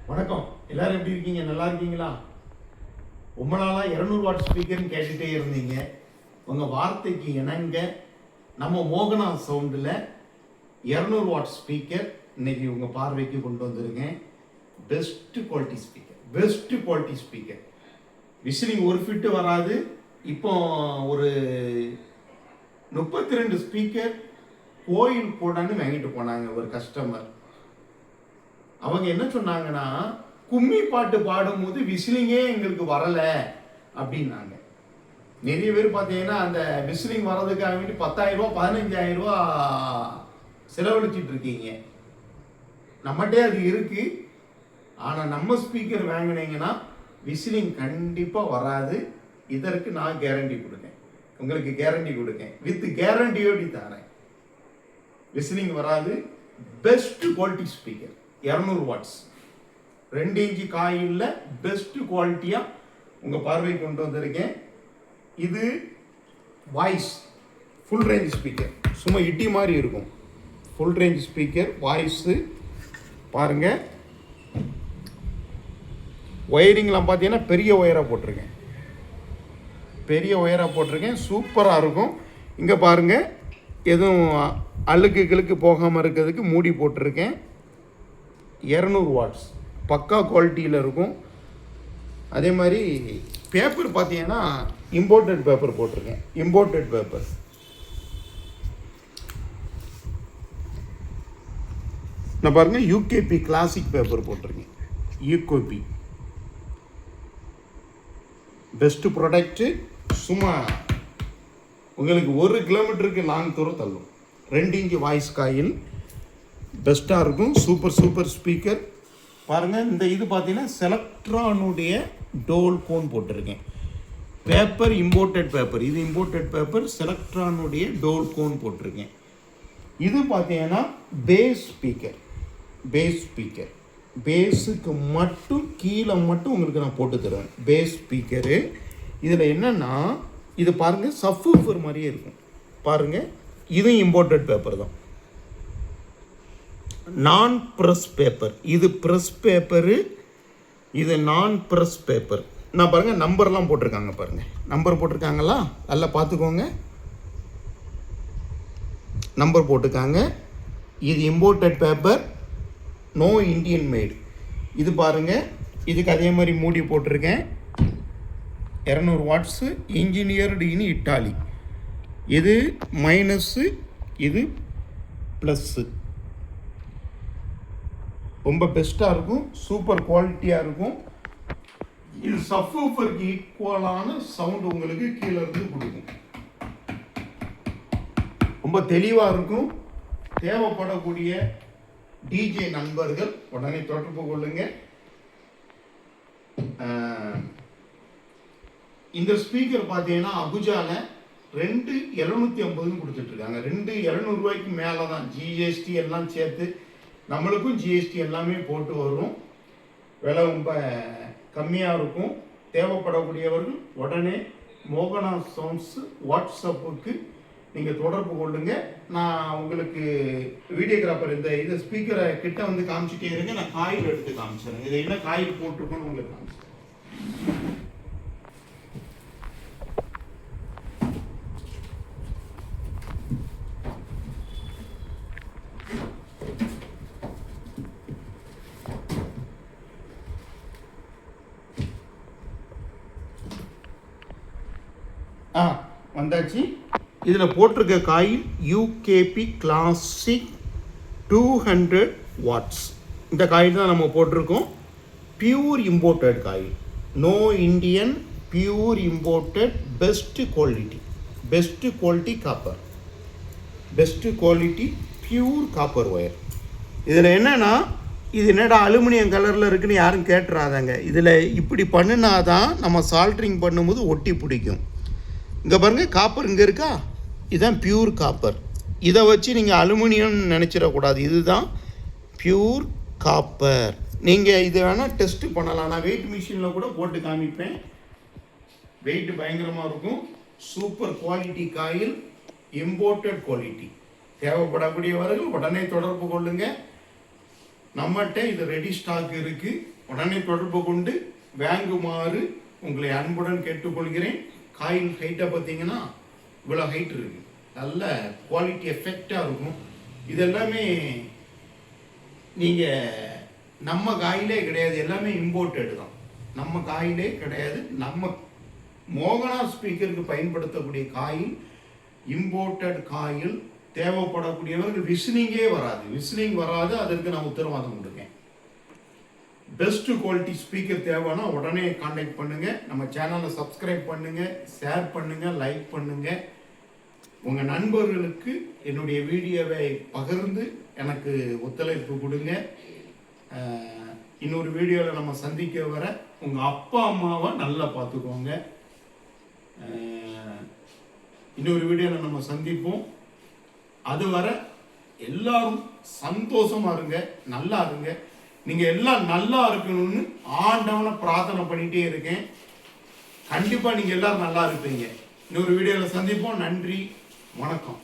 வணக்கம். எல்லாரும் எப்படி இருக்கீங்க? நல்லா இருக்கீங்களா? ரொம்ப நாளா 200 வாட் ஸ்பீக்கர்னு கேட்டுட்டே இருந்தீங்க. உங்க வார்த்தைக்கு இணங்க நம்ம மோகனா சவுண்டில் 200 வாட் ஸ்பீக்கர் இன்னைக்கு உங்க பார்வைக்கு கொண்டு வந்திருக்கேன். Best quality speaker. விசிலிங் ஒரு ஃபிட்டு வராது. இப்போ ஒரு 32 ஸ்பீக்கர் கோயில் கூடன்னு வாங்கிட்டு போனாங்க ஒரு கஸ்டமர். அவங்க என்ன சொன்னாங்கன்னா, கும்மி பாட்டு பாடும்போது விசிலிங்கே எங்களுக்கு வரலை அப்படின்னாங்க. நிறைய பேர் பார்த்தீங்கன்னா அந்த விசிலிங் வர்றதுக்காக வேண்டி 10,000 ரூபா 15,000 ரூபா செலவழிச்சிட்டு இருக்கீங்க. நம்மகிட்டே அது இருக்கு. ஆனால் நம்ம ஸ்பீக்கர் வாங்கினீங்கன்னா விசிலிங் கண்டிப்பாக வராது. இதற்கு நான் கேரண்டி கொடுக்கேன். உங்களுக்கு கேரண்டி கொடுக்கேன். வித் கேரண்டியோடு தரேன். விசிலிங் வராது. Best quality speaker 200 watts 2 inch காயில்ல பெஸ்ட் குவாலிட்டியாக உங்கள் பார்வை கொண்டு வந்திருக்கேன். இது வாய்ஸ் ஃபுல் ரேஞ்ச் ஸ்பீக்கர். சும்மா இட்டி மாதிரி இருக்கும். ஃபுல் ரேஞ்ச் ஸ்பீக்கர் வாய்ஸு பாருங்கள். ஒயரிங்லாம் பார்த்தீங்கன்னா பெரிய ஒயராக போட்டிருக்கேன். சூப்பராக இருக்கும். இங்கே பாருங்கள், எதுவும் அழுக்கு போகாமல் இருக்கிறதுக்கு மூடி போட்டிருக்கேன். 200 வாட்ஸ் பக்கா குவாலிட்டியில் இருக்கும். அதே மாதிரி பேப்பர் பார்த்தீங்கன்னா இம்போர்ட்டட் பேப்பர் போட்டிருக்கேன். இம்போர்ட்டட் பேப்பர் நான் பாருங்கள், யூகேபி கிளாசிக் பேப்பர் போட்டிருக்கேன். யூகேபி பெஸ்ட்டு ப்ராடக்ட்டு. சும்மா உங்களுக்கு 1 கிலோமீட்டருக்கு லாங் தூரம் தள்ளும். 2 இன்ச்சு வாய்ஸ் காயில் பெஸ்ட்டாக இருக்கும். சூப்பர் ஸ்பீக்கர் பாருங்கள். இந்த இது பார்த்தீங்கன்னா செலக்ட்ரானுடைய டோல் கோன் போட்டிருக்கேன். Paper imported paper. இது இம்போர்ட்டட் பேப்பர். செலக்ட்ரானுடைய டோல் கோன் போட்டிருக்கேன். இது பார்த்தீங்கன்னா பேஸ் ஸ்பீக்கர். பேஸுக்கு மட்டும் கீழே மட்டும் உங்களுக்கு நான் போட்டு தருவேன். Bass speaker. இதில் என்னென்னா, இது பாருங்கள் சப்வூஃபர் மாதிரியே இருக்கும். பாருங்கள், இதுவும் இம்போர்ட்டட் பேப்பர் தான். நான் ப்ரெஸ் பேப்பர். இது ப்ரெஸ் பேப்பரு, இது நான் ப்ரெஸ் பேப்பர். நான் பாருங்கள் நம்பர்லாம் போட்டிருக்காங்க. பாருங்கள் நம்பர் போட்டிருக்காங்களா? நல்லா பார்த்துக்கோங்க. நம்பர் போட்டிருக்காங்க. இது இம்போர்ட்டட் பேப்பர், நோ இண்டியன் மேடு. இது பாருங்கள், இதுக்கு அதே மாதிரி மூடி போட்டிருக்கேன். 200 வாட்ஸு, இன்ஜினியர்டு இன் இட்டாலி. இது மைனஸ்ஸு, இது ப்ளஸ்ஸு. ரொம்ப பெஸ்ட்டாக இருக்கும். சூப்பர் குவாலிட்டியாக இருக்கும். இது சப்வூஃபருக்கு ஈக்குவலான சவுண்ட் உங்களுக்கு கீழே இருந்து கொடுக்கும். ரொம்ப தெளிவாக இருக்கும். தேவைப்படக்கூடிய டிஜே நண்பர்கள் உடனே தொடர்பு கொள்ளுங்க. இந்த ஸ்பீக்கர் பார்த்தீங்கன்னா அபுஜாவில் 2,750 கொடுத்துட்ருக்காங்க. 2,700 ரூபாய்க்கு மேலே தான். ஜிஎஸ்டி எல்லாம் சேர்த்து நம்மளுக்கும் ஜிஎஸ்டி எல்லாமே போட்டு வரும். விலை ரொம்ப கம்மியாக இருக்கும். தேவைப்படக்கூடியவர்கள் உடனே மோகனா சவுண்ட்ஸ் வாட்ஸ்அப்புக்கு நீங்கள் தொடர்பு கொள்ளுங்க. நான் உங்களுக்கு வீடியோகிராஃபர் இந்த ஸ்பீக்கரை கிட்ட வந்து காமிச்சிட்டே இருங்க. நான் காயில் எடுத்து காமிச்சிடுறேன். இதை என்ன காயில் போட்டிருக்கோன்னு உங்களுக்கு காமிச்சிடுறேன். வந்தாச்சு. இதில் போட்டிருக்க காயில் யூகேபி கிளாசிக் 200 வாட்ஸ். இந்த காயில் தான் நம்ம போட்டிருக்கோம். Pure imported coil, no Indian, pure imported, best quality copper, pure copper wire. இதில் என்னென்னா, இது என்னடா அலுமினியம் கலரில் இருக்குன்னு யாரும் கேட்டுறாதாங்க. இதில் இப்படி பண்ணினா தான் நம்ம சால்ட்ரிங் பண்ணும்போது ஒட்டி பிடிக்கும். இங்கே பாருங்கள், காப்பர் இங்கே இருக்கா? இதுதான் பியூர் காப்பர். இதை வச்சு நீங்கள் அலுமினியம்னு நினச்சிடக்கூடாது. இதுதான் பியூர் காப்பர். நீங்கள் இதை வேணால் டெஸ்ட்டு பண்ணலாம். நான் வெயிட் மிஷினில் கூட போட்டு காமிப்பேன். வெயிட் பயங்கரமாக இருக்கும். Super quality coil, imported quality. தேவைப்படக்கூடியவர்கள் உடனே தொடர்பு கொள்ளுங்க. நம்மகிட்ட இது ரெடி ஸ்டாக் இருக்குது. உடனே தொடர்பு கொண்டு வாங்குமாறு உங்களை அன்புடன் கேட்டுக்கொள்கிறேன். காயின் ஹைட்டை பார்த்தீங்கன்னா இவ்வளோ ஹைட் இருக்கு, நல்ல குவாலிட்டி எஃபெக்டாக இருக்கும். இதெல்லாமே நீங்கள் நம்ம காயிலே கிடையாது, எல்லாமே இம்போர்ட்டட் தான். நம்ம காயிலே கிடையாது. நம்ம மோகனா ஸ்பீக்கருக்கு பயன்படுத்தக்கூடிய காயில் இம்போர்ட்டட் காயில். தேவைப்படக்கூடியவர்கள் விசிலிங்கே வராது, விசிலிங் வராது, அதற்கு நான் உத்தரவாதம் கொடுக்கேன். பெஸ்ட் குவாலிட்டி ஸ்பீக்கர் தேவைன்னா உடனே கான்டாக்ட் பண்ணுங்க. நம்ம சேனலை சப்ஸ்கிரைப் பண்ணுங்க, ஷேர் பண்ணுங்க, லைக் பண்ணுங்க. உங்க நண்பர்களுக்கு என்னுடைய வீடியோவை பகிர்ந்து எனக்கு ஒத்துழைப்பு கொடுங்க. இன்னொரு வீடியோவில் நம்ம சந்திக்க வர உங்கள் அப்பா அம்மாவை நல்லா பார்த்துக்கோங்க. இன்னொரு வீடியோவில் நம்ம சந்திப்போம். அதுவரை எல்லாரும் சந்தோஷமா இருங்க, நல்லா இருங்க. நீங்கள் எல்லாம் நல்லா இருக்கணும்னு ஆண்டவனை பிரார்த்தனை பண்ணிகிட்டே இருக்கேன். கண்டிப்பாக நீங்கள் எல்லாரும் நல்லா இருப்பீங்க. இன்னொரு வீடியோவில் சந்திப்போம். நன்றி, வணக்கம்.